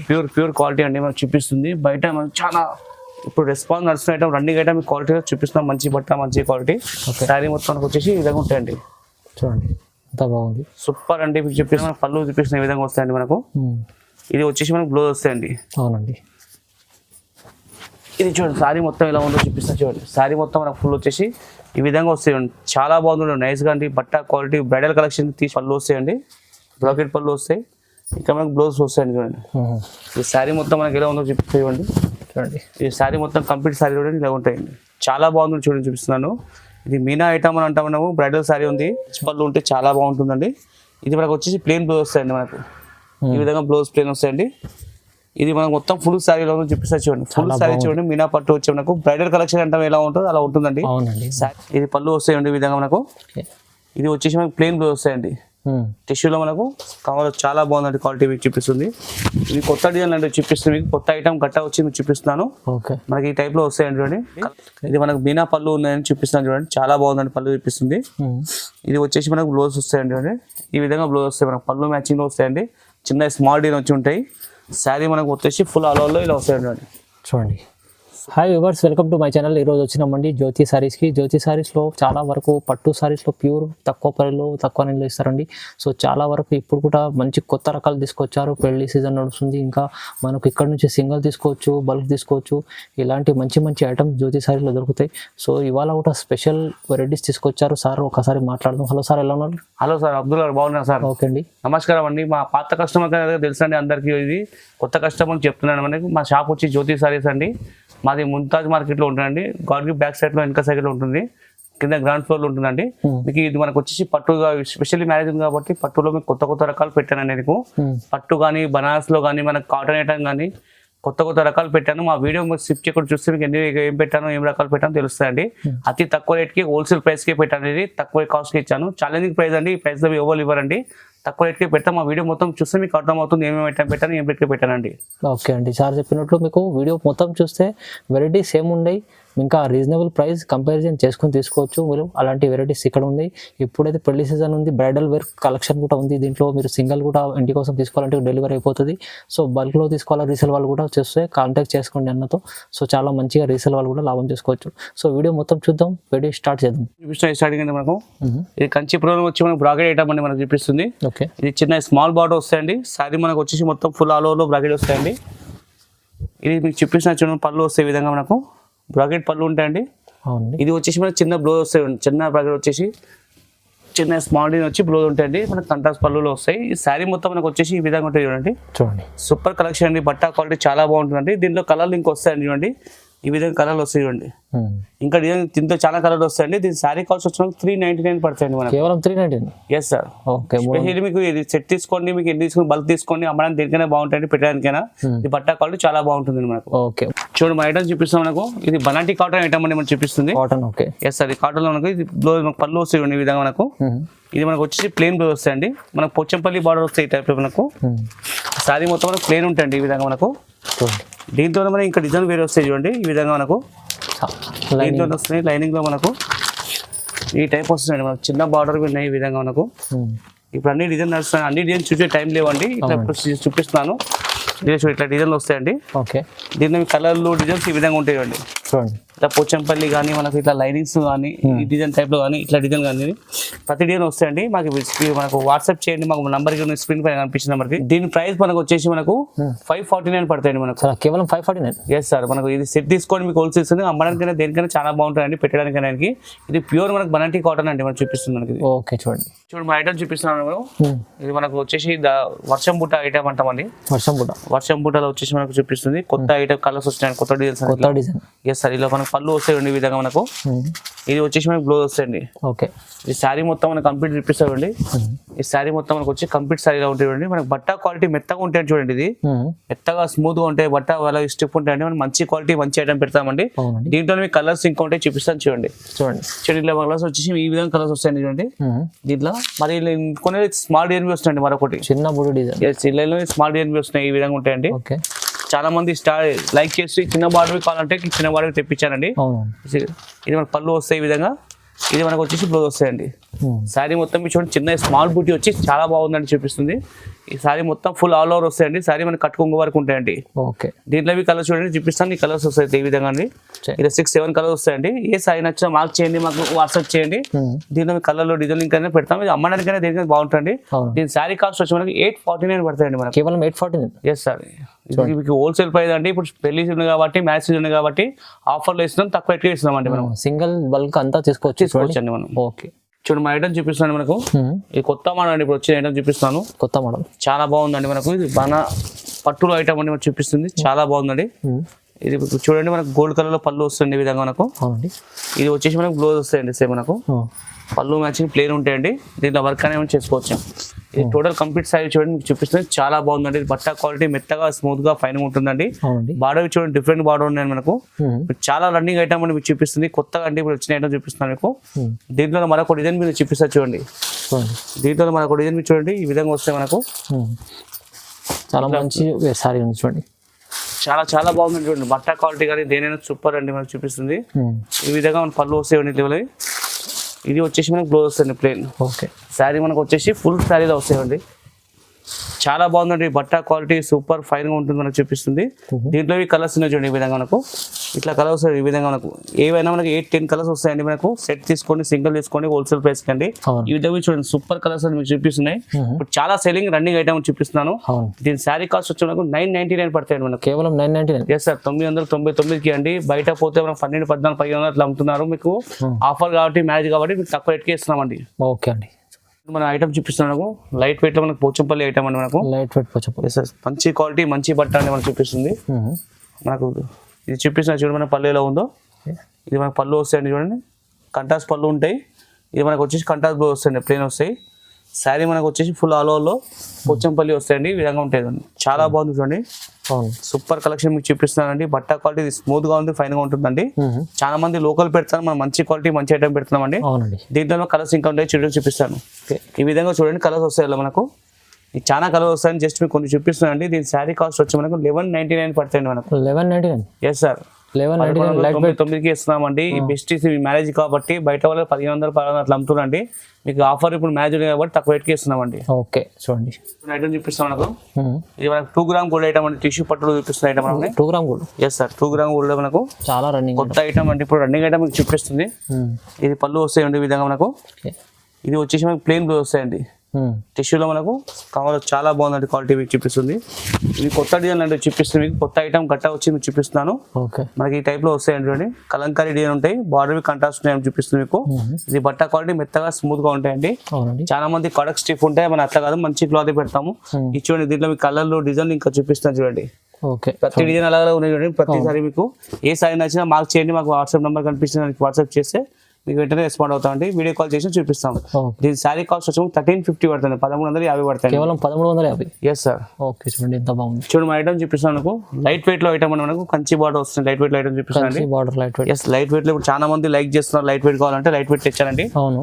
Pure quality అండి మనకు చూపిస్తుంది. బయట మనకు చాలా ఇప్పుడు రెస్పాన్స్ నడుస్తున్న ఐటమ్ రన్నింగ్ ఐటమ్ క్వాలిటీ చూపిస్తున్నాం. మంచి బట్ట మంచి క్వాలిటీ. శారీ మొత్తానికి వచ్చేసి ఈ విధంగా ఉంటాయండి. చూడండి ఎంత బాగుంది, సూపర్ అండి. మీకు చూపిస్తున్న పళ్ళు చూపిస్తున్న ఈ విధంగా వస్తాయండి మనకు. ఇది వచ్చేసి మనకు బ్లౌజ్ వస్తాయండి. అవునండి. ఇది చూడండి శారీ మొత్తం ఎలా ఉందో చూపిస్తా చూడండి. శారీ మొత్తం మనకు ఫుల్ వచ్చేసి ఈ విధంగా వస్తాయండి. చాలా బాగుంది, నైస్గా అండి. బట్ట క్వాలిటీ బ్రైడల్ కలెక్షన్ తీసి పళ్ళు వస్తాయండి. బ్రాకెట్ పళ్ళు వస్తాయి. ఇక్కడ మనకు బ్లౌజ్ వస్తాయండి చూడండి. ఈ శారీ మొత్తం మనకి ఎలా ఉందో చూపిస్తా చూడండి. చూడండి ఈ శారీ మొత్తం కంప్లీట్ శారీ చూడండి ఇలా ఉంటాయండి. చాలా బాగుంది చూడండి చూపిస్తున్నాను. ఇది మీనా ఐటమ్ అని అంటాం మనము. బ్రైడల్ శారీ ఉంది, పళ్ళు ఉంటే చాలా బాగుంటుందండి. ఇది మనకు వచ్చేసి ప్లెయిన్ బ్లౌజ్ వస్తాయండి. మనకు ఈ విధంగా బ్లౌజ్ ప్లెయిన్ వస్తాయండి. ఇది మనకు మొత్తం ఫుల్ శారీలో చూపిస్తా చూడండి. ఫుల్ శారీ చూడండి, మీనా పట్టు వచ్చి మనకు బ్రైడల్ కలెక్షన్ అంటే ఎలా ఉంటుందో అలా ఉంటుందండి. ఇది పళ్ళు వస్తాయండి ఈ విధంగా మనకు. ఇది వచ్చేసి మనకు ప్లెయిన్ బ్లౌజ్ వస్తాయండి. టిష్యూలో మనకు కవర్ చాలా బాగుందండి, క్వాలిటీ మీకు చూపిస్తుంది. ఇది కొత్త డిజైన్ అంటే చూపిస్తుంది. మీకు కొత్త ఐటమ్ గట్టా వచ్చి మీకు చూపిస్తున్నాను. మనకి ఈ టైప్ లో వస్తాయండి చూడండి. ఇది మనకు మీనా పళ్ళు ఉన్నాయని చూపిస్తున్నాను చూడండి. చాలా బాగుందండి, పళ్ళు చూపిస్తుంది. ఇది వచ్చేసి మనకు బ్లౌజ్ వస్తాయండి చూడండి. ఈ విధంగా బ్లౌజ్ వస్తాయి మనకు. పళ్ళు మ్యాచింగ్ లో వస్తాయండి. చిన్న స్మాల్ డిజైన్ వచ్చి ఉంటాయి. శారీ మనకు వచ్చేసి ఫుల్ ఆల్ ఓవర్లో ఇలా వస్తాయండి చూడండి. Hi viewers, welcome to my channel. ఈరోజు వచ్చినామండి జ్యోతి సారీస్కి. జ్యోతి సారీస్లో చాలా వరకు పట్టు సారీస్లో ప్యూర్ తక్కువ పరిలో తక్కువ నెలలో ఇస్తారండి. సో చాలా వరకు ఇప్పుడు కూడా మంచి కొత్త రకాలు తీసుకొచ్చారు. పెళ్లి సీజన్ నడుస్తుంది. ఇంకా మనకు ఇక్కడ నుంచి సింగిల్ తీసుకోవచ్చు, బల్క్ తీసుకోవచ్చు. ఇలాంటి మంచి మంచి ఐటమ్స్ జ్యోతి సారీలో దొరుకుతాయి. సో ఇవాళ కూడా స్పెషల్ వెరైటీస్ తీసుకొచ్చారు. సార్ ఒకసారి మాట్లాడదాం. హలో సార్, ఎలా ఉన్నారు? హలో సార్, అబ్దుల్ గారు బాగున్నారు సార్? ఓకే అండి, నమస్కారం అండి. మా పాత కస్టమర్ తెలుసండి అందరికీ. ఇది కొత్త కస్టమర్ చెప్తున్నాను. మనకి మా షాప్ వచ్చి జ్యోతి సారీస్ అండి. మాది ముంతాజ్ మార్కెట్లో ఉంటుందండి. గాడ్గి బ్యాక్ సైడ్ లో వెనక సైడ్ లో ఉంటుంది. కింద గ్రౌండ్ ఫ్లోర్ లో ఉంటుందండి. మీకు ఇది మనకు వచ్చేసి పట్టుగా స్పెషల్లీ మ్యారేజ్ ఉంది కాబట్టి పట్టులో మీకు కొత్త కొత్త రకాలు పెట్టానండి. మీకు పట్టు కానీ బనారస్ లో కానీ మనకు కాటన్ ఐటమ్ కానీ కొత్త కొత్త రకాలు పెట్టాను. మా వీడియో మీరు స్కిప్ చేయకుండా చూస్తే మీకు ఏం పెట్టాను, ఏం రకాలు పెట్టాను తెలుస్తాయండి. అతి తక్కువ రేట్కి హోల్సేల్ ప్రైస్కి పెట్టాను. ఇది తక్కువ కాస్ట్కి ఇచ్చాను. ఛాలెంజింగ్ ప్రైస్ అండి. ఈ ప్రైస్లో ఎవరు ఇవ్వరండి. తక్కువ రేట్కి పెడతాం. మా వీడియో మొత్తం చూస్తే మీకు అర్థమవుతుంది ఏమేమి ఐటమ్ పెట్టాను, ఏం రేట్కి పెట్టానండి. ఓకే అండి, సార్ చెప్పినట్లు మీకు వీడియో మొత్తం చూస్తే వెరైటీస్ సేమ్ ఉన్నాయి. ఇంకా రీజనబుల్ ప్రైస్ కంపారిజన్ చేసుకుని తీసుకోవచ్చు మీరు. అలాంటి వెరైటీస్ ఇక్కడ ఉంది. ఇప్పుడైతే పెళ్లి సీజన్ ఉంది. బ్రైడల్ వేర్ కలెక్షన్ కూడా ఉంది. దీంట్లో మీరు సింగిల్ కూడా ఇంటి కోసం తీసుకోవాలంటే డెలివరీ అయిపోతుంది. సో బల్క్లో తీసుకోవాలి, రీసేల్ వాళ్ళు కూడా చేస్తే కాంటాక్ట్ చేసుకోండి అన్నతో. సో చాలా మంచిగా రీసేల్ వాళ్ళు కూడా లాభం చేసుకోవచ్చు. సో వీడియో మొత్తం చూద్దాం, వీడియో స్టార్ట్ చేద్దాం. స్టార్టింగ్ అండి మనకు ఇది కంచిపురం వచ్చి మనకు బ్రాకెట్ ఐటమ్ అండి మనకు చూపిస్తుంది. ఓకే, ఇది చిన్న స్మాల్ బార్డర్ వస్తాయండి. శారీ మనకు వచ్చేసి మొత్తం ఫుల్ ఆల్ ఓవర్లో బ్రాకెట్ వస్తాయండి. ఇది మీకు చూపిస్తున్న చిన్న పళ్ళు వస్తాయి. విధంగా మనకు బ్రాకెట్ పళ్ళు ఉంటాయండి. ఇది వచ్చేసి మనకు చిన్న బ్లౌజ్ వస్తాయి. చిన్న బ్రాకెట్ వచ్చేసి చిన్న స్మాల్ డిజైన్ వచ్చి బ్లౌజ్ ఉంటాయండి. మనకు కంట్రాస్ట్ పళ్ళులో వస్తాయి. ఈ శారీ మొత్తం మనకు వచ్చేసి ఈ విధంగా ఉంటాయి చూడండి. చూడండి సూపర్ కలెక్షన్ అండి. బట్ట క్వాలిటీ చాలా బాగుంటుందండి. దీంట్లో కలర్లు ఇంకా వస్తాయండి చూడండి. ఈ విధంగా కలర్లు వస్తాయి చూడండి. ఇంకా డిజైన్ దీంతో చాలా కలర్లు వస్తాయండి. దీని శారీ కాస్ట్ వచ్చిన 399 పడుతుంది మనకి. కేవలం 399? Yes sir. ఓకే, మీకు ఇది సెట్ తీసుకోండి, మీకు ఎన్ని తీసుకుని బల్క్ తీసుకోండి, అమ్మడానికి దేనికైనా బాగుంటుంది, పెట్టడానికైనా. ఈ బట్ట క్వాలిటీ చాలా బాగుంటుంది మనకు. ఓకే, చూడండి మా ఐటమ్ చూపిస్తాం మనకు. ఇది బనాటి కాటన్ ఐటమ్ అని మనం చూపిస్తుంది. కాటన్. Okay, yes sir. ఈ కాటన్ లో మనకు ఇది బ్లౌజ్ పళ్ళు వస్తాయి ఈ విధంగా మనకు. ఇది మనకు వచ్చేసి ప్లెయిన్ బ్లౌజ్ వస్తాయండి. మనకు పోచంపల్లి బార్డర్ వస్తాయి ఈ టైప్ లో మనకు. శారీ మొత్తం మనకు ప్లెయిన్ ఉంటాయండి ఈ విధంగా మనకు. దీంతో మనకి ఇంకా డిజైన్ వేరే వస్తాయి చూడండి. ఈ విధంగా మనకు దీంట్లో వస్తాయి. లైనింగ్ లో మనకు ఈ టైప్ వస్తుందండి. మనకు చిన్న బార్డర్ ఉన్నాయి ఈ విధంగా మనకు. ఇప్పుడు అన్ని డిజైన్ నడుస్తున్నాయి. అన్ని డిజైన్ చూసే టైం లేవండి. ఇట్లా చూపిస్తున్నాను. ఇట్లా డిజైన్లు వస్తాయండి. ఓకే, దీంట్లో కలర్లు డిజైన్స్ ఈ విధంగా ఉంటాయి చూడండి. చూడండి ఇట్లా పోచంపల్లి కానీ మనకు ఇట్లా లైనింగ్స్ కానీ ఈ డిజైన్ టైప్ లో కానీ ఇట్లా డిజైన్ కానీ ప్రతి డిజైన్ వస్తాయండి. మనకు వాట్సాప్ చేయండి. మాకు నంబర్ స్క్రీన్ పైన కనిపించిన నెంబర్కి. దీని ప్రైస్ మనకు వచ్చేసి మనకు 549 పడతాయండి మనకు. కేవలం 549? Yes sir. మనకు ఇది సెట్ తీసుకోండి, మీకు హోల్సేల్ ఇస్తుంది. అమ్మడానికైనా దేనికైనా చాలా బాగుంటుందండి, పెట్టడానికైనా. ఇది ప్యూర్ మనకు బనాటి కాటన్ అండి మనం చూపిస్తుంది మనకి. ఓకే, చూడండి చూడండి మా ఐటమ్ చూపిస్తున్నాను మనం. ఇది మనకు వచ్చేసి వర్షం బుట్ట ఐటమ్ అంటామండి. వర్షం బుట్టలో వచ్చేసి మనకు చూపిస్తుంది. కొత్త ఐటమ్ కలర్స్ వస్తాయండి, కొత్త డిజైన్. Yes sir. ఇలా మనకు పళ్ళు వస్తాయండి ఈ విధంగా మనకు. ఇది వచ్చేసి మనకు బ్లౌజ్ వస్తాయండి. ఓకే, ఈ శారీ మొత్తం మనకు కంప్లీట్ చూపిస్తామండి. ఈ శారీ మొత్తం మనకు వచ్చి కంప్లీట్ శారీగా ఉంటాయండి. మనకు బట్ట క్వాలిటీ మెత్తగా ఉంటాయి చూడండి. ఇది మెత్తగా స్మూత్ గా ఉంటాయి. బట్ట వాళ్ళ స్టిఫ్ ఉంటాయండి. మనం మంచి క్వాలిటీ మంచి ఐటమ్ పెడతామండి. దీంట్లో మీకు కలర్స్ ఇంకా ఉంటాయి, చూపిస్తాను చూడండి. చూడండి ఇలా కలర్స్ వచ్చేసి ఈ విధంగా కలర్స్ వస్తాయండి చూడండి. దీంట్లో మరి కొన్ని స్మాల్ డిజైన్ వస్తాయండి. మరొకటి చిన్న బుడి డిజైన్, స్మాల్ డిజైన్ వస్తున్నాయి ఈ విధంగా ఉంటాయండి. చాలా మంది లైక్ చేసి చిన్న బార్డర్ కావాలంటే చిన్న బార్డర్ తెప్పించానండి. ఇది మనకు పళ్ళు వస్తాయి ఈ విధంగా. ఇది మనకు వచ్చేసి బ్లౌజ్ వస్తాయండి. శారీ మొత్తం మీరు చూడండి చిన్న స్మాల్ బూటీ వచ్చి చాలా బాగుందని చూపిస్తుంది. ఈ శారీ మొత్తం ఫుల్ ఆల్ ఓవర్ వస్తాయండి. శారీ మనకి కట్టుకుంగు వరకు ఉంటాయండి. ఓకే, దీంట్లో కలర్స్ చూడండి చూపిస్తాను. ఈ కలర్స్ వస్తాయి ఈ విధంగా అండి. ఇలా 6-7 కలర్స్ వస్తాయండి. ఏ శారీ నచ్చినా మార్క్ చేయండి, మాకు వాట్సాప్ చేయండి. దీంట్లో కలర్లో డిజైన్ ఇంకా పెడతాం. ఇది అమ్మడానికైనా దేనికైనా బాగుంటుంది. దీని శారీ కాస్ట్ వచ్చి మనకి 849 పడతాయండి మనకి. కేవలం 849. ఎస్ సార్, మీకు హోల్సేల్ ప్రైస్ అండి. ఇప్పుడు పెళ్లి సీజన్ కాబట్టి మ్యాచ్ సీజన్ కాబట్టి ఆఫర్లో ఇస్తున్నాం, తక్కువ రేట్కి ఇస్తున్నాం అండి. మనం సింగిల్ బల్క్ అంతా తీసుకోవచ్చు అండి మనం. ఓకే, చూడండి మా ఐటమ్ చూపిస్తాను మనకు. ఇది కొత్త మోడల్ అండి, ఇప్పుడు వచ్చిన ఐటమ్ చూపిస్తాను. కొత్త మోడల్ చాలా బాగుందండి మనకు. ఇది బాగా పట్టులో ఐటమ్ అండి మనకు చూపిస్తుంది. చాలా బాగుందండి. ఇది చూడండి మనకు గోల్డ్ కలర్ లో పళ్ళు వస్తుంది ఈ విధంగా మనకు. ఇది వచ్చేసి మనకు బ్లౌజ్ వస్తాయండి. సేమ్ మనకు పళ్ళు మ్యాచింగ్ ప్లేన్ ఉంటాయండి. దీంట్లో వర్క్ అనేది చేసుకోవచ్చు. ఇది టోటల్ కంప్లీట్ సైజ్ చూడండి మీకు చూపిస్తుంది. చాలా బాగుందండి. బట్ట క్వాలిటీ మెత్తగా స్మూత్ గా ఫైన్ గా ఉంటుందండి. బార్డర్ చూడండి డిఫరెంట్ బార్డర్ ఉన్నాయి మనకు. చాలా రన్నింగ్ ఐటమ్ అని మీకు చూపిస్తుంది. కొత్తగా అంటే ఇప్పుడు వచ్చిన ఐటమ్ చూపిస్తున్నాను మీకు. దీంట్లో మరొక డిజైన్ మీరు చూపిస్తారు చూడండి. దీంట్లో మరొక డిజైన్ మీరు చూడండి ఈ విధంగా వస్తాయి మనకు. చాలా మంచి సారీ ఉంది చూడండి. చాలా చాలా బాగుంది చూడండి. బట్ట క్వాలిటీ కానీ దేనైనా సూపర్ అండి మనకు చూపిస్తుంది. ఈ విధంగా మన పళ్ళు వస్తాయండి. ఇది వచ్చేసి మనకు బ్లౌజ్ వస్తుంది ప్లేన్. ఓకే, శారీ మనకు వచ్చేసి ఫుల్ శారీలో వస్తాయండి. చాలా బాగుందండి. బట్ట క్వాలిటీ సూపర్ ఫైన్ గా ఉంటుంది మనకు చూపిస్తుంది. దీంట్లో ఈ కలర్స్ ఉన్నాయి చూడండి ఈ విధంగా మనకు. ఇట్లా కలర్స్ వస్తాయి ఈ విధంగా మనకు. ఏవైనా మనకి 8-10 కలర్స్ వస్తాయండి మనకు. సెట్ తీసుకోండి, సింగిల్ తీసుకోండి, హోల్సేల్ ప్రైస్ కండి. ఈ విధంగా చూడండి సూపర్ కలర్స్ అని మీకు చూపిస్తున్నాయి. ఇప్పుడు చాలా సెల్లింగ్ రన్నింగ్ ఐటమ్ చూపిస్తున్నాను. దీని శారీ కాస్ట్ వచ్చి మనకు 999 పడతాయండి మనకు. కేవలం 999. ఎస్ సార్, 999కి అండి. బయట పోతే మనం 1200, 1400, 1500 అట్లా అమ్ముతున్నారు. మీకు ఆఫర్ కాబట్టి మ్యారేజ్ కాబట్టి మీకు తక్కువ రేట్కి ఇస్తున్నామండి. ఓకే అండి, మన ఐటమ్ చూపిస్తున్నాను. లైట్ వెయిట్ లో మనకు పోచంపల్లి ఐటమ్ అండి మనకు. Light weight Pochampally. మంచి క్వాలిటీ మంచి బట్ట అని మనకు చూపిస్తుంది. మనకు ఇది చూపిస్తున్నా చూడండి మన పళ్ళు ఎలా ఉందో. ఇది మనకు పళ్ళు వస్తాయండి చూడండి. కంటాస్ పళ్ళు ఉంటాయి. ఇది మనకు వచ్చేసి కంటాస్ బ్లౌజ్ వస్తాయండి, ప్లేన్ వస్తాయి. శారీ మనకు వచ్చేసి ఫుల్ ఆల్ ఓవర్లో పోచంపల్లి వస్తాయండి. ఈ విధంగా ఉంటాయి. చాలా బాగుంది చూడండి. సూపర్ కలెక్షన్ మీకు చూపిస్తున్నానండి. బట్ట క్వాలిటీ స్మూత్ గా ఉంది, ఫైన్ గా ఉంటుందండి. చాలా మంది లోకల్ పెడతారు, మనం మంచి క్వాలిటీ మంచి ఐటమ్ పెడుతున్నామండి. దీంట్లో కలర్స్ ఇంకా ఉంటాయి చూపిస్తాను. ఈ విధంగా చూడండి కలర్స్ వస్తాయి మనకు. చాలా కలర్స్ వస్తాయని జస్ట్ మీకు కొన్ని చూపిస్తున్నానండి. దీని శారీ కాస్ట్ వచ్చి మనకు 1199 పడుతుంది మనకు. 1199. ఎస్ సార్, 1199కి ఇస్తున్నామండి. ఈ బెస్ట్ మ్యారేజ్ కాబట్టి బయట వాళ్ళు 1500, 1600 అట్లా అమ్ముతున్నాండి. మీకు ఆఫర్ ఇప్పుడు మ్యారేజ్ కాబట్టి తక్కువ రేట్కి ఇస్తున్నామండి. ఓకే, చూడండి ఐటమ్ చూపిస్తాం మనకు. ఇది మనకు 2 గ్రామ్ గోల్డ్ ఐటమ్ అండి. టిష్యూ పట్టులో చూపిస్తున్న ఐటమ్ మనకి. 2 gram gold. Yes sir, 2 gram gold మనకు చాలా రన్నింగ్ కొత్త ఐటమ్ అండి. ఇప్పుడు రన్నింగ్ ఐటమ్ మీకు చూపిస్తుంది. ఇది పళ్ళు వస్తాయండి ఈ విధంగా మనకు. ఇది వచ్చేసి మనకు ప్లేన్ బ్లౌజ్ వస్తాయండి. టిష్యూలో మనకు కవర్ చాలా బాగుందండి. క్వాలిటీ మీకు చూపిస్తుంది. ఇది కొత్త డిజైన్ అంటే చూపిస్తుంది మీకు. కొత్త ఐటమ్ గట్టా వచ్చి మీకు చూపిస్తున్నాను. మనకి ఈ టైప్ లో వస్తాయండి చూడండి. కలంకారీ డిజైన్ ఉంటాయి. బార్డర్ కాంట్రాస్ట్ ఉన్నాయని చూపిస్తుంది మీకు. ఇది బట్ట క్వాలిటీ మెత్తగా స్మూత్ గా ఉంటాయండి. చాలా మంది కడక్ స్టిఫ్ ఉంటాయి, మన అట్లా కాదు మంచి క్లాత్ పెడతాము. ఇది చూడండి దీంట్లో మీకు కలర్లు డిజైన్ ఇంకా చూపిస్తాను చూడండి. ప్రతి డిజైన్ అలాగే ఉన్నాయి చూడండి. ప్రతిసారి మీకు ఏ సారీ నచ్చినా మార్క్ చేయండి. మాకు వాట్సాప్ నెంబర్ కనిపిస్తుంది, వాట్సాప్ చేస్తే మీకు వెంటనే రెస్పాండ్ అవుతామండి. వీడియో కాల్ చేసి చూపిస్తాం. దీని శారీ కాస్ట్ వచ్చి 1350 పడుతుంది. 1350 పడుతుంది. కేవలం 1350. Yes sir. ఓకే, చూడండి ఎంత బాగుంది. చూడండి మా ఐటమ్ చూపిస్తాను మనకు. లైట్ వెయిట్ లో ఐటమ్ అని మనకు కంచి బార్డర్ వస్తుంది. లైట్ వెయిట్ లో ఐటమ్ చూపిస్తాను. Border light weight. Yes, light weight లో ఇప్పుడు చాలా మంది లైక్ చేస్తున్నారు. లైట్ వెయిట్ కావాలంటే లైట్ వెయిట్ తెచ్చానండి. అవును,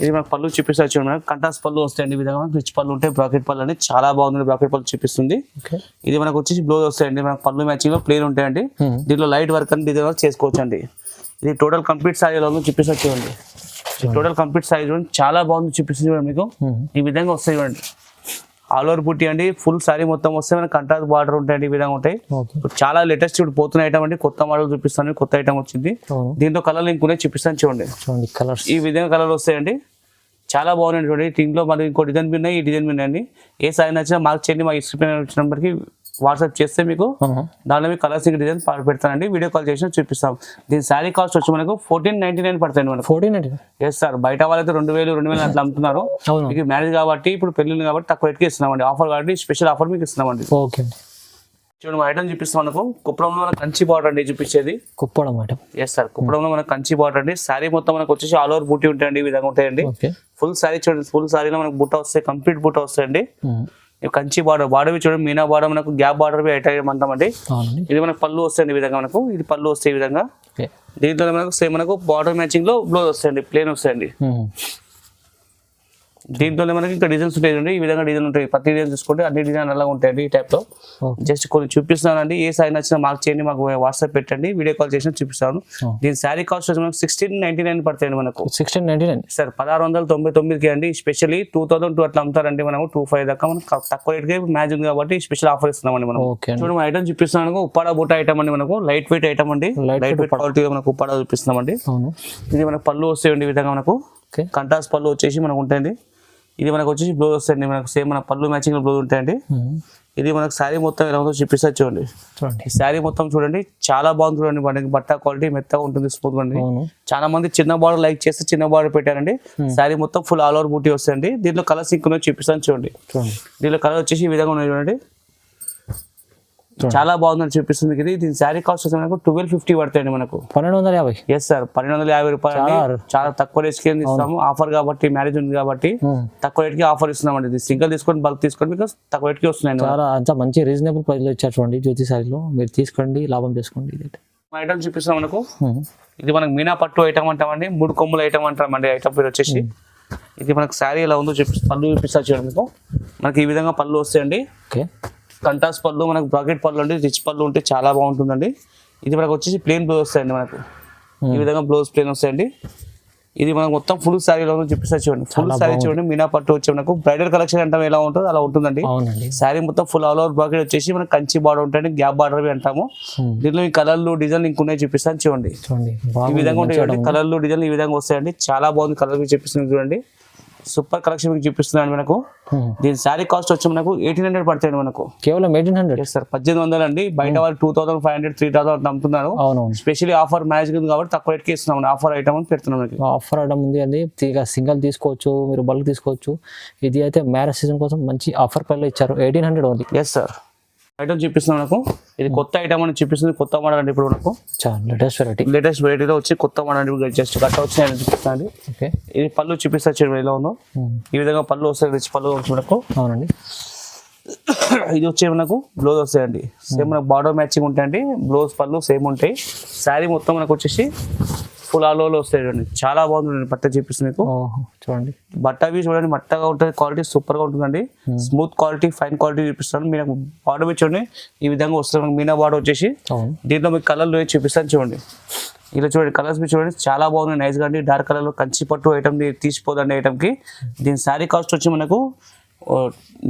ఇది మనకు పళ్ళు చూపిస్తారు చూడండి. మనకు కంటాస్ పళ్ళు వస్తాయండి ఈ విధంగా. రిచ్ పళ్ళు ఉంటాయి. బ్రాకెట్ పళ్ళు అని చాలా బాగుంది. బ్రాకెట్ పళ్ళు చూపిస్తుంది. ఇది మనకు వచ్చేసి బ్లౌజ్ వస్తాయండి. మనకు పళ్ళు మ్యాచింగ్ లో ప్లేన్ ఉంటాయండి. దీంట్లో లైట్ వర్క్ అని డిజైన్ వర్క్ చేసుకోవచ్చు అండి. ఇది టోటల్ కంప్లీట్ సైజ్ ఎలా ఉందో చూపిస్తారు చూడండి. టోటల్ కంప్లీట్ సైజ్ చూడండి, చాలా బాగుంది చూపిస్తుంది చూడండి మీకు. ఈ విధంగా వస్తాయి చూడండి. ఆల్ ఓవర్ బుట్టి అండి. ఫుల్ సారీ మొత్తం వస్తే మనకి కంట్రాస్ట్ బార్డర్ ఉంటాయండి. ఈ విధంగా ఉంటాయి. చాలా లేటెస్ట్ ఇప్పుడు పోతున్న ఐటమ్ అండి. కొత్త మోడల్ చూపిస్తాను. కొత్త ఐటమ్ వచ్చింది. దీంట్లో కలర్ ఇంకొనే చూపిస్తాను చూడండి. ఈ విధంగా కలర్ వస్తాయండి. చాలా బాగున్నాయి చూడండి. దీంట్లో మరి ఇంకో డిజైన్ ఉన్నాయి, ఈ డిజైన్ ఉన్నాయండి. ఏ సారీ నచ్చినా మార్క్ చేయండి. మా స్క్రీన్ నెంబర్కి వాట్సాప్ చేస్తే మీకు దానిలో మీకు కలర్స్ డిజైన్ పెడతానండి. వీడియో కాల్ చేసి చూపిస్తాం. దీని శారీ కాస్ట్ వచ్చి మనకు 1499 పడుతుంది మనకు. 1499. ఎస్ సార్, బయట వాళ్ళైతే 2000 అట్లా అమ్ముతున్నారు. మీకు మ్యారేజ్ కాబట్టి ఇప్పుడు పెళ్ళిళ్ళు కాబట్టి తక్కువ రేట్కి ఇస్తున్నామండి. ఆఫర్ కాబట్టి స్పెషల్ ఆఫర్ మీకు ఇస్తున్నామండి. ఓకే, చూడండి ఐటమ్ చూపిస్తాం మనకు. కుప్పడంలో మనకు కంచి బార్డర్ అండి చూపించేది. కుప్పడం ఐటమ్. ఎస్ సార్, కుప్పడంలో మనకు కంచి బార్డర్ అండి. శారీ మొత్తం మనకు వచ్చేసి ఆల్ ఓవర్ బూటీ ఉంటాయండి. ఈ విధంగా ఉంటాయండి. ఫుల్ శారీ చూడండి. ఫుల్ శారీలో మనకు బుట్ట వస్తాయి. కంప్లీట్ బుట్ట వస్తాయండి. కంచి బార్డర్ చూడండి. మీనా బార్డర్ మనకు గ్యాప్ బార్డర్ ఐటమ్ అంటామండి. ఇది మనకు పళ్ళు వస్తాయండి ఈ విధంగా మనకు. ఇది పళ్ళు వస్తాయి ఈ విధంగా. దీంట్లో మనకు సేమ్ మనకు బార్డర్ మ్యాచింగ్ లో బ్లౌజ్ వస్తాయండి. ప్లేన్ వస్తాయండి. దీంట్లోనే మనకి ఇంకా డిజైన్స్ ఉంటాయి, ఈ విధంగా డిజైన్ ఉంటాయి. ప్రతి డిజైన్ చూసుకుంటే అన్ని డిజైన్ అలా ఉంటాయండి ఈ టైప్ లో. జస్ట్ కొన్ని చూపిస్తానండి, ఏ సైజ్ నచ్చినా మార్క్ చేయండి, మాకు వాట్సాప్ పెట్టండి, వీడియో కాల్ చేసి చూపిస్తాను. దీని శారీ కాస్ట్ వచ్చి మనకు 1699 పడతాయండి మనకు. 1699 సార్ 1699కి అండి. స్పెషల్లీ 2002 అట్లా అమ్ముతారండి మనకు 25 దాకా మనకు తక్కువ రేట్ కి మ్యాచ్ ఉంది కాబట్టి స్పెషల్ ఆఫర్ ఇస్తున్నామండి మనం. చూడండి మన ఐటమ్ చూపిస్తున్నాను, ఉప్పాడ బూట ఐటమ్ అండి మనకు, లైట్ వెయిట్ ఐటమ్ అండి, లైట్ వెయిట్ క్వాలిటీ మనకు ఉప్పాడ చూపిస్తున్నామండి. ఇది మనకు పళ్ళు వస్తాయండి ఈ విధంగా మనకు, కంట్రాస్ట్ పళ్ళు వచ్చేసి మనకు ఉంటాయండి. ఇది మనకు వచ్చేసి బ్లౌజ్ వస్తాయండి మనకు, సేమ్ మన పళ్ళు మ్యాచింగ్ బ్లౌజ్ ఉంటాయండి. ఇది మనకు శారీ మొత్తం ఎలా ఉందో చూపిస్తారు చూడండి. ఈ శారీ మొత్తం చూడండి చాలా బాగుంది చూడండి, మనకి బట్ట క్వాలిటీ మెత్తగా ఉంటుంది, స్మూత్ గా ఉంటుంది. చాలా మంది చిన్న బార్డర్ లైక్ చేస్తే చిన్న బార్డర్ పెట్టారండి. శారీ మొత్తం ఫుల్ ఆల్ ఓవర్ బూటీ వస్తాయండి. దీంట్లో కలర్స్ ఇంకా చూపిస్తాను చూడండి. దీంట్లో కలర్ వచ్చేసి ఈ విధంగా ఉన్నాయి చూడండి, చాలా బాగుందని చూపిస్తుంది. ఇది దీని శారీ కాస్ట్ వచ్చి మనకు 1250 పడతాయండి మనకు. 1250. ఎస్ సార్, 1250 రూపాయలు. చాలా తక్కువ రేట్ కి ఇస్తాము, ఆఫర్ కాబట్టి, మ్యారేజ్ ఉంది కాబట్టి తక్కువ రేట్ కి ఆఫర్ ఇస్తున్నామండి. ఇది సింగిల్ తీసుకొని బల్క్ తీసుకోండి, బికాస్ తక్కువ రేట్ కి వస్తున్నాయి. చాలా అంత మంచి రీజనబుల్ ప్రైస్ లో ఇచ్చారు చూడండి జ్యోతి సారీలో, మీరు తీసుకోండి, లాభం చేసుకోండి. ఐటమ్ చూపిస్తాం మనకు, ఇది మనకు మీనా పట్టు ఐటమ్ అంటామండి, 3 కొమ్ముల ఐటమ్ అంటామండి. ఐటమ్ పేరు వచ్చేసి ఇది మనకు శారీ ఎలా ఉందో పళ్ళు చూపిస్తా చూడండి మీకు. మనకి ఈ విధంగా పళ్ళు వస్తాయండి, కంట్రాస్ట్ పళ్ళు, మనకు బ్రాకెట్ పళ్ళు అండి, రిచ్ పళ్ళు ఉంటే చాలా బాగుంటుందండి. ఇది మనకు వచ్చేసి ప్లేన్ బ్లౌజ్ వస్తాయండి మనకు, ఈ విధంగా బ్లౌజ్ ప్లేన్ వస్తాయండి. ఇది మనకు మొత్తం ఫుల్ శారీలో చూపిస్తా చూడండి. ఫుల్ శారీ చూడండి, మీనా పట్టు వచ్చి మనకు బ్రైడల్ కలెక్షన్ అంటే ఎలా ఉంటుందో అలా ఉంటుందండి. శారీ మొత్తం ఫుల్ ఆల్ ఓవర్ బ్రాకెట్ వచ్చేసి మనకు కంచి బార్డర్ ఉంటుంది, గ్యాప్ బార్డర్ అంటాము. దీనిలో ఈ కలర్లు డిజైన్ ఇంకున్నాయి చూపిస్తాను చూడండి. ఈ విధంగా ఉంటాయి చూడండి, కలర్లు డిజైన్ ఈ విధంగా వస్తాయండి. చాలా బాగుంది కలర్ చూపిస్తుంది చూడండి, సూపర్ కలెక్షన్ మీకు చూపిస్తున్నాను మనకు. దీని శారీ కాస్ట్ వచ్చి మనకు 1800 పడతాయండి మనకు, కేవలం 1800. సార్ 1800 అండి, బయట వాళ్ళు 2500 3000 అమ్ముతున్నారు. స్పెషల్లీ ఆఫర్ మ్యారేజ్ ఉంది కాబట్టి తక్కువ రేట్కి ఇస్తున్నాం, ఆఫర్ ఐటమ్ అని పెడుతున్నాం. ఆఫర్ ఐటమ్ ఉంది అండి, సింగల్ తీసుకోవచ్చు, మీరు బల్క్ తీసుకోవచ్చు. ఇది అయితే మ్యారేజ్ సీజన్ కోసం మంచి ఆఫర్ ప్రైస్ లో ఇచ్చారు, 1800 ఓన్లీ. ఎస్ సార్, ఐటమ్ చూపిస్తున్నాం మనకు. ఇది కొత్త ఐటమ్ అని చూపిస్తుంది, కొత్త మోడల్ అండి. ఇప్పుడు మనకు లేటెస్ట్ వెరైటీలో వచ్చి కొత్త మోడల్ జస్ట్ గట్ట వచ్చినాయని చూపిస్తాను. ఇది పళ్ళు చూపిస్తా చూడండి ఎలా ఉందో, ఈ విధంగా పళ్ళు వస్తాయి, రిచ్ పళ్ళు వచ్చి మనకు. అవునండి, ఇది వచ్చే మనకు బ్లౌజ్ వస్తాయండి, సేమ్ మనకు బార్డర్ మ్యాచింగ్ ఉంటాయండి, బ్లౌజ్ పళ్ళు సేమ్ ఉంటాయి. శారీ మొత్తం మనకు వచ్చేసి ఫుల్ ఆల్ ఓవర్ వస్తాయి చూడండి, చాలా బాగుంటుంది. బట్ట చూపిస్తుంది మీకు చూడండి, బట్ట అవి చూడండి మట్టగా ఉంటుంది, క్వాలిటీ సూపర్ గా ఉంటుందండి, స్మూత్ క్వాలిటీ, ఫైన్ క్వాలిటీ చూపిస్తాను. మీకు బార్డర్ మీద చూడండి ఈ విధంగా వస్తుంది, మీనా బార్డర్ వచ్చేసి. దీంట్లో మీకు కలర్లు చూపిస్తాను చూడండి, ఇలా చూడండి కలర్స్ మీరు చూడండి, చాలా బాగున్నాయి, నైస్ గా అండి. డార్క్ కలర్ లో కంచి పట్టు ఐటమ్ తీసిపోదండి ఐటమ్ కి. దీని శారీ కాస్ట్ వచ్చి మనకు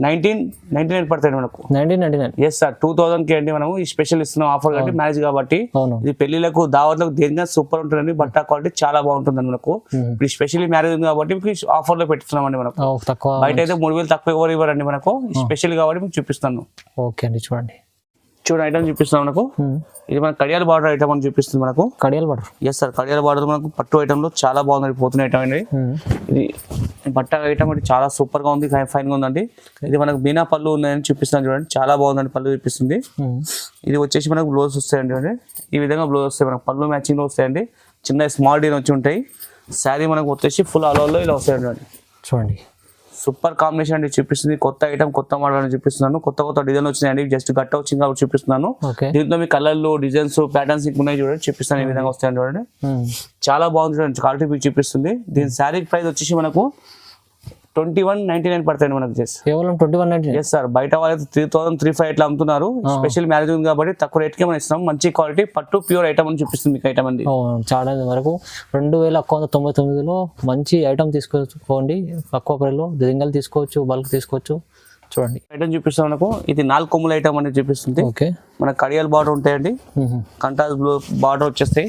1999 పడతాయి మనకు, 1999. ఎస్ సార్, 2000 కి అండి మనము ఈ స్పెషల్ ఇస్తున్నాం ఆఫర్ కాబట్టి, మ్యారేజ్ కాబట్టి. ఇది పెళ్లిలకు దావత్లకు దేనిగా సూపర్ ఉంటుందండి, బట్ట క్వాలిటీ చాలా బాగుంటుంది మనకు. ఇప్పుడు స్పెషల్లీ మ్యారేజ్ ఉంది కాబట్టి ఆఫర్ లో పెట్టుతున్నాం అండి మనకు. బయట అయితే 3000 తక్కువ ఎవరు ఇవ్వరండి మనకు, స్పెషల్ కాబట్టి మీకు చూపిస్తాను. ఓకే అండి, చూడండి ఐటమ్ చూపిస్తాం మనకు. ఇది మన కడియాల బార్డర్ ఐటమ్ అని చూపిస్తుంది మనకు, కడియాల బార్డర్. ఎస్ సార్, కడియాల బార్డర్ మనకు పట్టు ఐటమ్ లో చాలా బాగుంది, పోతున్న ఐటమ్ అండి. ఇది బట్ట ఐటమ్ అంటే చాలా సూపర్ గా ఉంది, ఫైన్ గా ఉందండి. ఇది మనకు మీనా పళ్ళు ఉన్నాయని చూపిస్తాను చూడండి, చాలా బాగుందండి పళ్ళు చూపిస్తుంది. ఇది వచ్చేసి మనకు బ్లౌజ్ వస్తాయండి, ఈ విధంగా బ్లౌజ్ వస్తాయి మనకు, పళ్ళు మ్యాచింగ్ లో వస్తాయండి, చిన్న స్మాల్ డీన్ వచ్చి ఉంటాయి. శారీ మనకు వచ్చేసి ఫుల్ ఆల్ ఓవర్ లో ఇలా వస్తాయండి చూడండి, సూపర్ కాంబినేషన్ అండి చూపిస్తుంది. కొత్త ఐటమ్, కొత్త మోడల్ అని చూపిస్తున్నాను, కొత్త డిజైన్ వచ్చినాయండి, జస్ట్ గట్ట వచ్చింది కాబట్టి చూపిస్తున్నాను. దీంట్లో మీ కలర్లు, డిజైన్స్, ప్యాటర్న్స్ ఉన్నాయి చూడండి, చూపిస్తాను ఈ విధంగా వస్తాయని చూడండి, చాలా బాగుంది చూడండి, క్వాలిటీ మీకు చూపిస్తుంది. దీని శారీ ప్రైస్ వచ్చేసి మనకు 2199 పడతాయండి మనకు, కేవలం 2199. ఎస్ సార్, బయట వాళ్ళైతే 3000 3500 ఇట్లా అమ్ముతున్నారు, స్పెషల్ మ్యారేజ్ ఉంది కాబట్టి తక్కువ రేట్ కి మనం ఇస్తున్నాం. మంచి క్వాలిటీ పట్టు ప్యూర్ ఐటమ్ అని చూపిస్తుంది మీకు ఐటమ్ అండి. చాలా వరకు 2199లో మంచి ఐటమ్ తీసుకోండి, తక్కువ ప్రైస్లో సింగల్ తీసుకోవచ్చు, బల్క్ తీసుకోవచ్చు. చూడండి ఐటమ్ చూపిస్తాం మనకు, ఇది 4 కొమ్ముల ఐటమ్ అనేది చూపిస్తుంది. మన కడియాల బార్డర్ ఉంటాయండి, కంట్రాస్ట్ బ్లూ బార్డర్ వచ్చేస్తాయి,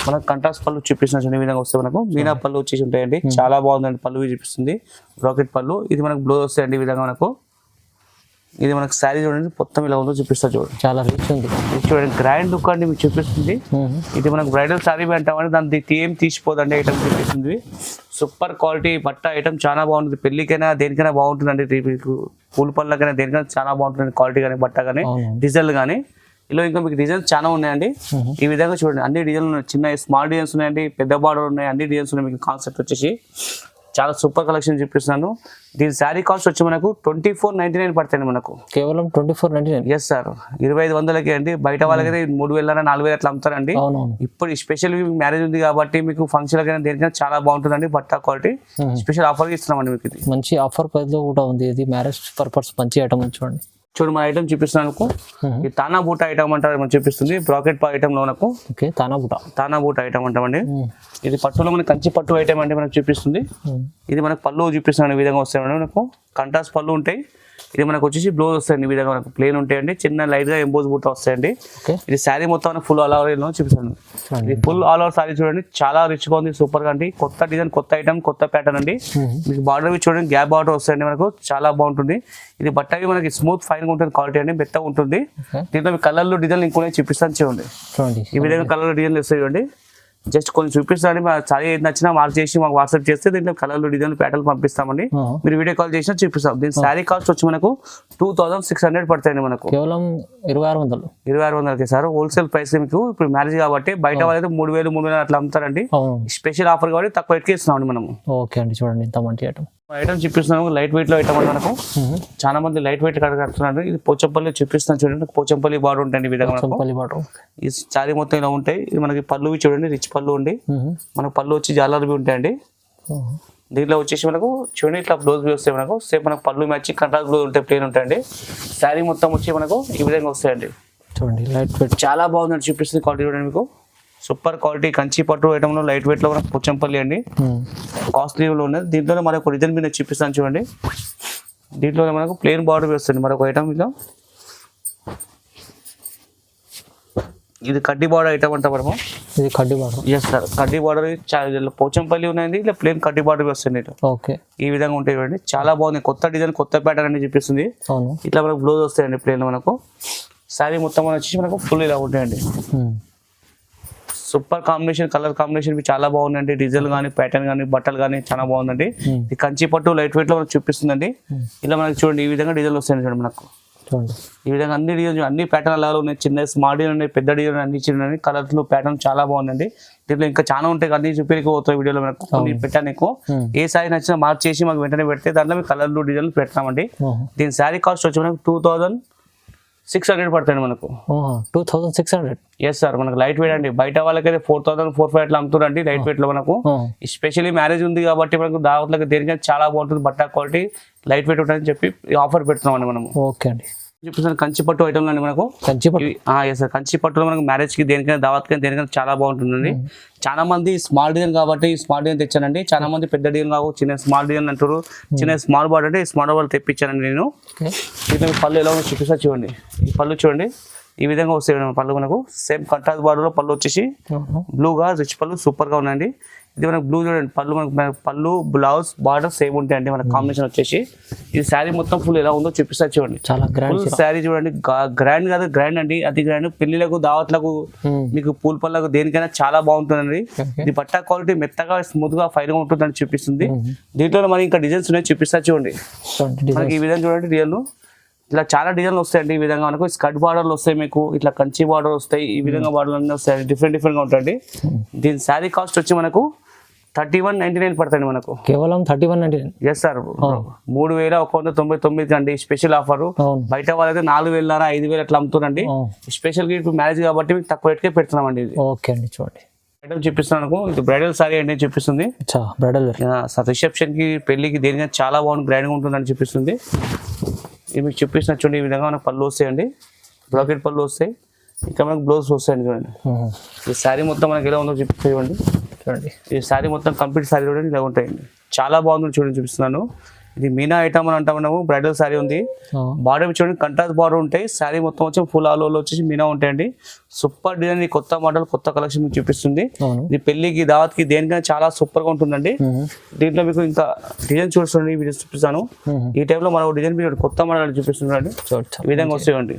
మనకు కంట్రాస్ట్ పళ్ళు చూపిస్తున్న ఈ విధంగా వస్తాయి. మనకు మీనా పళ్ళు వచ్చేసి ఉంటాయండి, చాలా బాగుందండి పళ్ళు చూపిస్తుంది, బ్రాకెట్ పళ్ళు. ఇది మనకు బ్లౌజ్ వస్తాయండి ఈ విధంగా మనకు. ఇది మనకు శారీ చూడండి మొత్తం ఇలా ఉందో చూపిస్తా చూడండి, చాలా రిచ్ ఉంది చూడండి, గ్రాండ్ లుక్ అండి మీకు చూపిస్తుంది. ఇది మనకు బ్రైడల్ శారీ అంటామని దాని ఏం తీసిపోదండి ఐటమ్ చూపిస్తుంది. సూపర్ క్వాలిటీ బట్ట ఐటమ్ చాలా బాగుంటుంది, పెళ్లికైనా దేనికైనా బాగుంటుందండి, పూల పళ్ళకైనా దేనికైనా చాలా బాగుంటుంది క్వాలిటీ కానీ, బట్ట కానీ, డిజైన్లు కానీ. ఇలా ఇంకా మీకు డిజైన్స్ చాలా ఉన్నాయండి, ఈ విధంగా చూడండి, అన్ని డిజైన్లు ఉన్నాయి, చిన్న స్మాల్ డిజైన్స్ ఉన్నాయండి, పెద్ద బార్డర్ ఉన్నాయి, అన్ని డిజైన్స్ ఉన్నాయి మీకు. కాన్సెప్ట్ వచ్చేసి చాలా సూపర్ కలెక్షన్ చూపిస్తున్నాను. దీని శారీ కాస్ట్ వచ్చి మనకు 2499 పడుతుంది మనకు. కేవలం 2499. ఎస్ సార్, 2500కి అండి. బయట వాళ్ళకైతే 3000 4000 అట్లా అమ్ముతారండి. ఇప్పుడు స్పెషల్ మ్యారేజ్ ఉంది కాబట్టి మీకు ఫంక్షన్ కైనా దేనికైనా చాలా బాగుంటుందండి. బట్ట క్వాలిటీ స్పెషల్ ఆఫర్ ఇస్తున్నామండి మీకు. ఇది మంచి ఆఫర్ ప్రైస్ లో కూడా ఉంది. ఇది మ్యారేజ్ పర్పస్ మంచి ఐటమ్ చూడండి. చూడు మన ఐటమ్ చూపిస్తున్నాను. ఈ తానా బూట ఐటమ్ అంటారు మనం చూపిస్తుంది. బ్రాకెట్ ఐటమ్ లో మనకు తానా బూట ఐటమ్ అంటామండి. ఇది పట్టులో మనకి కంచి పట్టు ఐటమ్ అంటే మనకు చూపిస్తుంది. ఇది మనకు పళ్ళు చూపిస్తున్నాను. ఈ విధంగా వస్తాయి మనకు కంట్రాస్ట్ పళ్ళు ఉంటాయి. ఇది మనకు వచ్చేసి బ్లౌజ్ వస్తాయండి. ఈ విధంగా మనకు ప్లేన్ ఉంటాయండి. చిన్న లైట్ గా ఎంబోజ్ బూట వస్తాయండి. ఇది శారీ మొత్తం ఫుల్ ఆల్ ఓవర్ చూపిస్తాను. ఇది ఫుల్ ఆల్ ఓవర్ శారీ చూడండి, చాలా రిచ్ గా ఉంది, సూపర్ గా అండి. కొత్త డిజైన్, కొత్త ఐటమ్, కొత్త ప్యాటర్న్ అండి. మీకు బార్డర్ చూడండి, గ్యాప్ బార్డర్ వస్తాయండి మనకు, చాలా బాగుంటుంది. ఇది బట్ట మనకి స్మూత్ ఫైన్ గా ఉంటుంది, క్వాలిటీ అండి, మెత్తగా ఉంటుంది. దీంట్లో మీ కలర్లు డిజైన్ ఇంకొన్ని చూపిస్తాను చూడండి. ఈ విధంగా కలర్ డిజైన్ వస్తాయి చూడండి. జస్ట్ కొన్ని చూపిస్తాను. మా సారీ ఏది నచ్చినా మార్క్ చేసి మాకు వాట్సాప్ చేస్తే దీంట్లో కలర్లు డిజైన్ ప్యాటర్న్ పంపిస్తామండి. మీరు వీడియో కాల్ చేసినా చూపిస్తాం. దీని శారీ కాస్ట్ వచ్చి మనకు 2600 పడతాయండి మనకు. కేవలం 2600కి సార్. హోల్సేల్ ప్రైస్ మీకు ఇప్పుడు మ్యారేజ్ కాబట్టి బయట వాళ్ళైతే 3000 3000 అట్లా అమ్ముతారండి. స్పెషల్ ఆఫర్ కాబట్టి తక్కువ రేట్కి ఇస్తున్నాం మనము. ఓకే అండి, చూడండి ఇంత మంచి ఐటమ్ చూపిస్తున్నాము. లైట్ వెయిట్ లో ఐటమ్ అంటే మనకు చాలా మంది లైట్ వెయిట్ కడుతున్నారు. ఇది పోచంపల్లి చూపిస్తున్నాను చూడండి. పోచంపల్లి బార్డర్ ఉంటాయి ఈ విధంగా. ఈ శారీ మొత్తం ఇలా ఉంటాయి. ఇది మనకి పళ్ళు చూడండి, రిచ్ పళ్ళు ఉండి మనకు పళ్ళు వచ్చి జాలర్వి ఉంటాయండి. దీంట్లో వచ్చేసి మనకు చూడండి ఇట్లా బ్లౌజ్ వస్తాయి మనకు. సేమ్ మనకు పళ్ళు మ్యాచ్ కంట్రాస్ట్ బ్లౌజ్ ఉంటాయి, ప్లేన్ ఉంటాయండి. శారీ మొత్తం వచ్చి మనకు ఈ విధంగా వస్తాయండి. చూడండి లైట్ వెయిట్ చాలా బాగుందండి. చూపిస్తుంది క్వాలిటీ చూడండి మీకు. సూపర్ క్వాలిటీ కంచి పట్టు ఐటమ్ లో లైట్ వెయిట్ లో మనకు పోచంపల్లి అండి. కాస్ట్లీ లో ఉన్నది. దీంట్లో మనకు డిజైన్ మీద చూపిస్తాను చూడండి. దీంట్లో మనకు ప్లేన్ బార్డర్ వస్తుంది మరొక ఐటమ్. ఇలా ఇది కడ్డీ బార్డర్ ఐటమ్ అంట మనము. ఇది కడ్డీ బార్డర్. ఎస్ సార్, కడ్డీ బార్డర్ పోచంపల్లి ఉన్నాయండి. ఇలా ప్లేన్ కడ్డీ బార్డర్ వస్తుంది. ఓకే, ఈ విధంగా ఉంటాయి చూడండి, చాలా బాగుంది. కొత్త డిజైన్, కొత్త ప్యాటర్న్ అని చూపిస్తుంది. ఇట్లా మనకు బ్లౌజ్ వస్తాయండి ప్లేన్ మనకు. శారీ మొత్తం వచ్చేసి మనకు ఫుల్ ఇలా ఉంటాయండి. సూపర్ కాంబినేషన్, కలర్ కాంబినేషన్ చాలా బాగుందండి. డిజైన్ కానీ, ప్యాటర్న్ కానీ, బట్టలు కానీ చాలా బాగుందండి. ఇది కంచి పట్టు లైట్ వెయిట్ లో మనకు చూపిస్తుందండి. ఇలా మనకి చూడండి ఈ విధంగా డిజైన్ వస్తాయండి చూడండి మనకు. ఈ విధంగా అన్ని డిజైన్, అన్ని ప్యాటర్న్ అలాగే ఉన్నాయి. చిన్న స్మాల్ డిజైన్ ఉన్నాయి, పెద్ద డిజైన్ అన్ని చిన్న కలర్స్ లో ప్యాటర్న్ చాలా బాగుందండి. దీంట్లో ఇంకా చాలా ఉంటాయి, అన్ని చూపించకపోతాయి వీడియోలో మనకు. కొన్ని పెట్టాను ఎక్కువ. ఏ శారీ నచ్చినా మార్క్ చేసి మాకు వెంటనే పెడితే దాంట్లో మీకు కలర్లు డిజైన్లు పెడతామండి. దీని శారీ కాస్ట్ వచ్చి మనకు 2600 పడుతుంది మనకు. 2600. ఎస్ సార్, మనకు లైట్ వెయిట్ అండి. బయట వాళ్ళకైతే 4000 4500 అట్లా అమ్ముతారండి లైట్ వెయిట్ లో మనకు. ఎస్పెషల్లీ మ్యారేజ్ ఉంది కాబట్టి మనకు దావత్లకు దేనికైనా చాలా బాగుంటుంది. బట్ట క్వాలిటీ లైట్ వెయిట్ ఉంటుందని చెప్పి ఆఫర్ పెడుతున్నామండి మనము. ఓకే అండి, చూపిస్తాను కంచి పట్టు ఐటమ్ అండి మనకు. ఎస్ సార్, కంచి పట్టులో మనకు మ్యారేజ్ కి దేనికైనా దావత్కైనా దేనికైనా చాలా బాగుంటుందండి. చాలా మంది స్మాల్ డిజైన్ కాబట్టి స్మాల్ డిజైన్ తెచ్చానండి. చాలా మంది పెద్ద డిజైన్ కావు, చిన్న స్మాల్ డిజైన్ అంటారు. చిన్న స్మాల్ బార్డర్ అంటే స్మాల్ బార్డర్ తెప్పించానండి నేను. దీంట్లో పళ్ళు ఎలా ఉందో చూపిస్తా చూడండి. ఈ పళ్ళు చూడండి ఈ విధంగా వస్తాయి పళ్ళు మనకు. సేమ్ కంట్రాస్ట్ బార్డర్ లో పళ్ళు వచ్చేసి బ్లూగా రిచ్ పళ్ళు సూపర్ గా ఉన్నాయండి. ఇది మనకు బ్లూ చూడండి పళ్ళు, మనకు పళ్ళు బ్లౌజ్ బార్డర్ సేమ్ ఉంటాయండి మనకు. కాంబినేషన్ వచ్చేసి ఇది శారీ మొత్తం ఫుల్ ఎలా ఉందో చూపిస్తా చూడండి. చాలా గ్రాండ్ శారీ చూడండి. గ్రాండ్ కాదు, గ్రాండ్ అండి, అతి గ్రాండ్. పెళ్లిలకు, దావత్లకు, మీకు పూల పళ్ళకు దేనికైనా చాలా బాగుంటుందండి. ఇది బట్ట క్వాలిటీ మెత్తగా స్మూత్ గా ఫైన్ గా ఉంటుందని చూపిస్తుంది. దీంట్లో మనకి ఇంకా డిజైన్స్ ఉన్నాయి, చూపిస్తా చూడండి. మనకి ఈ విధంగా చూడండి డిజైన్. ఇలా చాలా డిజైన్లు వస్తాయండి. ఈ విధంగా మనకు స్కర్ట్ బార్డర్లు వస్తాయి, మీకు ఇట్లా కంచి బార్డర్ వస్తాయి. ఈ విధంగా బార్డర్లు అన్నీ వస్తాయి, డిఫరెంట్ డిఫరెంట్ గా ఉంటాయండి. దీని శారీ కాస్ట్ వచ్చి మనకు 3199 పడుతుంది మనకు. కేవలం 3199. ఎస్ సార్, 3199 అండి స్పెషల్ ఆఫర్. బయట వాళ్ళైతే 4000 5000 అట్లా అమ్ముతారండి. స్పెషల్ గా ఇప్పుడు మ్యారేజ్ కాబట్టి మీకు తక్కువ రేట్కే పెడుతున్నామండి. ఇది ఓకే అండి, చూడండి ఐటమ్ చూపిస్తున్నాను. ఇది బ్రైడల్ సారీ అండి చూపిస్తుంది. బ్రైడల్ రిసెప్షన్ కి, పెళ్లికి దేనికైనా చాలా బాగుంది, గ్రాండ్ గా ఉంటుందని చూపిస్తుంది. ఇది మీకు చూపిస్తున్న చూడండి. ఈ విధంగా మనకు పళ్ళు వస్తాయండి, బ్రాకెట్ పళ్ళు వస్తాయి. ఇక్కడ మనకు బ్లౌజ్ వస్తాయండి చూడండి. ఈ శారీ మొత్తం మనకి ఎలా ఉందో చూపిస్తాయండి చూడండి. ఈ శారీ మొత్తం కంప్లీట్ శారీ చూడండి ఇలా ఉంటాయండి. చాలా బాగుంది చూడండి, చూపిస్తున్నాను. ఇది మీనా ఐటమ్ అని అంటాం మనము. బ్రైడల్ శారీ ఉంది. బార్డర్ చూడండి కంట్రాస్ట్ బార్డర్ ఉంటాయి. శారీ మొత్తం వచ్చి ఫుల్ ఆల్ ఓవర్ వచ్చేసి మీనా ఉంటాయండి. సూపర్ డిజైన్, కొత్త మోడల్, కొత్త కలెక్షన్ మీకు చూపిస్తుంది. ఇది పెళ్లికి, దావత్కి దేనికైనా చాలా సూపర్ గా ఉంటుందండి. దీంట్లో మీకు ఇంకా డిజైన్ చూడండి, వీడియో చూపిస్తాను. ఈ టైప్ లో మనకు డిజైన్ మీరు కొత్త మోడల్ చూపిస్తుంది. ఈ విధంగా వస్తాయండి,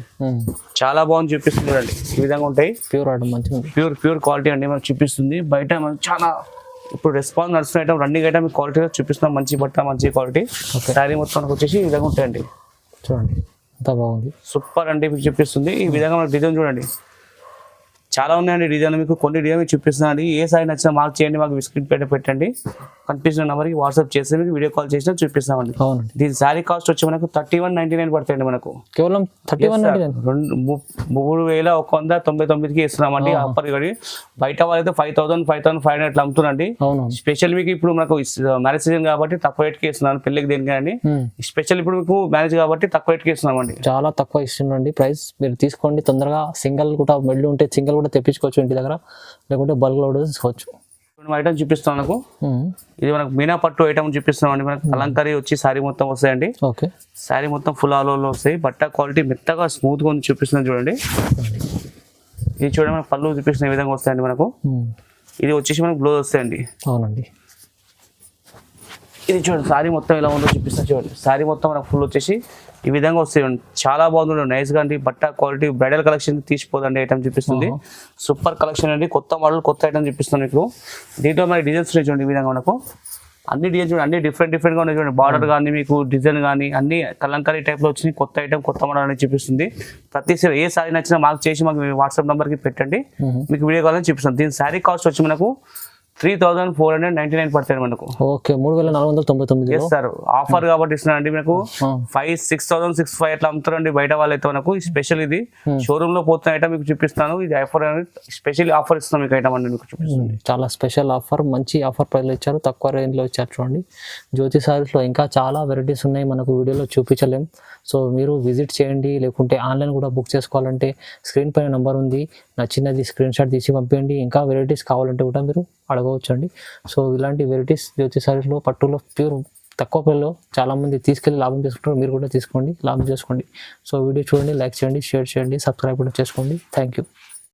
చాలా బాగుంది చూపిస్తుంది చూడండి. ఈ విధంగా ఉంటాయి. ప్యూర్ క్వాలిటీ అండి మనకు చూపిస్తుంది. బయట మనకు చాలా ఇప్పుడు రెస్పాన్స్ నడుస్తున్న ఐటమ్, రన్నింగ్ ఐటమ్ క్వాలిటీ చూపిస్తున్నాం. మంచి బట్ట, మంచి క్వాలిటీ. శారీ మొత్తం వచ్చేసి ఈ విధంగా ఉంటాయండి చూడండి. ఎంత బాగుంది, సూపర్ అండి మీకు చూపిస్తుంది. ఈ విధంగా మనకు డిజైన్ చూడండి. చాలా ఉన్నాయండి డిజైన్, మీకు కొన్ని డిజైన్ చూపిస్తున్నాను. ఏ సారీ నచ్చినా మార్క్ చేయండి, మాకు స్క్రీన్ పైన పెట్టండి, కనిపిస్తున్న నెంబర్కి వాట్సాప్ చేస్తే మీకు వీడియో కాల్ చేసినా చూపిస్తామండి. అవునండి. దీని సారీ కాస్ట్ వచ్చి మనకు 3199 పడతాయండి. మనకు కేవలం 3199. 3199కి ఇస్తున్నామండి ఆఫర్. బయట వాళ్ళైతే 5000, 5500 అట్లా అమ్ముతున్నాండి. స్పెషల్ మీకు ఇప్పుడు మనకు మ్యారేజ్ సీజన్ కాబట్టి తక్కువ రేట్కి ఇస్తున్నాను, పెళ్ళికి దేనికి కానీ. స్పెషల్ ఇప్పుడు మీకు మ్యారేజ్ కాబట్టి తక్కువ రేట్కి ఇస్తున్నామండి. చాలా తక్కువ ఇస్తున్నాండి ప్రైస్. మీరు తీసుకోండి తొందరగా. సింగిల్ కూడా మెడ్లు ఉంటే సింగిల్ కూడా తెప్పించుకోవచ్చు ఇంటి దగ్గర, లేకుంటే బల్క్ లో కూడా తీసుకోవచ్చు. ఐటమ్ చూపిస్తాం మనకు. ఇది మనకు మీనా పట్టు ఐటమ్ చూపిస్తున్నాం అండి. మనకు కలంకారీ వచ్చి శారీ మొత్తం వస్తాయండి. ఓకే, శారీ మొత్తం ఫుల్ ఆల్ ఓవర్లో వస్తాయి. బట్ట క్వాలిటీ మెత్తగా స్మూత్ గా ఉంది చూపిస్తున్నాం చూడండి. ఇది చూడండి మనకు పళ్ళు చూపిస్తున్న ఈ విధంగా వస్తాయండి మనకు. ఇది వచ్చేసి మనకు బ్లౌజ్ వస్తాయండి. అవునండి. ఇది చూడండి శారీ మొత్తం ఎలా ఉందో చూపిస్తాను చూడండి. శారీ మొత్తం మనకు ఫుల్ వచ్చేసి ఈ విధంగా వస్తాయి. చాలా బాగుంది, నైస్ గా అండి. బట్ట క్వాలిటీ బ్రైడల్ కలెక్షన్ తీసిపోదండి ఐటమ్ చూపిస్తుంది. సూపర్ కలెక్షన్ అండి. కొత్త మోడల్ కొత్త ఐటమ్ చూపిస్తుంది మీకు. దీంట్లో మనకి డిజైన్స్ చూడండి ఈ విధంగా మనకు. అన్ని డిజైన్స్ చూడండి, అన్ని డిఫరెంట్ గా ఉన్నాయి చూడండి. బార్డర్ కానీ మీకు డిజైన్ కానీ అన్ని కలంకారీ టైప్ లో వచ్చినాయి. కొత్త ఐటమ్ కొత్త మోడల్ అనేది చూపిస్తుంది. ప్రతి ఏ సారీ నచ్చినా మార్క్ చేసి మాకు వాట్సాప్ నెంబర్ కి పెట్టండి, మీకు వీడియో కాల్ చూపిస్తాం. దీని సారీ కాస్ట్ వచ్చి మనకు 3499 పడతాయి మనకు. Okay, 3499 sir. ఆఫర్ కాబట్టి ఇస్తున్నారండి మీకు. 5,000, 6,500 అట్లా అమ్ముతారండి బయట వాళ్ళైతే. మనకు స్పెషల్ ఇది షోరూమ్ లో పోతున్న ఐటమ్ మీకు చూపిస్తాను. ఇది ఆఫర్ స్పెషల్ ఆఫర్ ఇస్తున్నాం మీకు ఐటమ్ అండి మీకు చూపిస్తుంది. చాలా స్పెషల్ ఆఫర్, మంచి ఆఫర్ ప్రైస్ లో ఇచ్చారు, తక్కువ రేంజ్ లో ఇచ్చారు చూడండి. జ్యోతి సారీస్ లో ఇంకా చాలా వెరైటీస్ ఉన్నాయి, మనకు వీడియోలో చూపించలేం. సో మీరు విజిట్ చేయండి, లేకుంటే ఆన్లైన్ కూడా బుక్ చేసుకోవాలంటే స్క్రీన్ పైన నెంబర్ ఉంది, నచ్చినది స్క్రీన్ షాట్ తీసి పంపించండి. ఇంకా వెరైటీస్ కావాలంటే కూడా మీరు అడగవచ్చండి. సో ఇలాంటి వెరైటీస్ జ్యోతి సారీస్లో పట్టులో ప్యూర్ తక్కువ ప్రైస్లో చాలామంది తీసుకెళ్ళి లాభం చేసుకుంటారు. మీరు కూడా తీసుకోండి, లాభం చేసుకోండి. సో వీడియో చూడండి, లైక్ చేయండి, షేర్ చేయండి, సబ్స్క్రైబ్ కూడా చేసుకోండి. Thank you.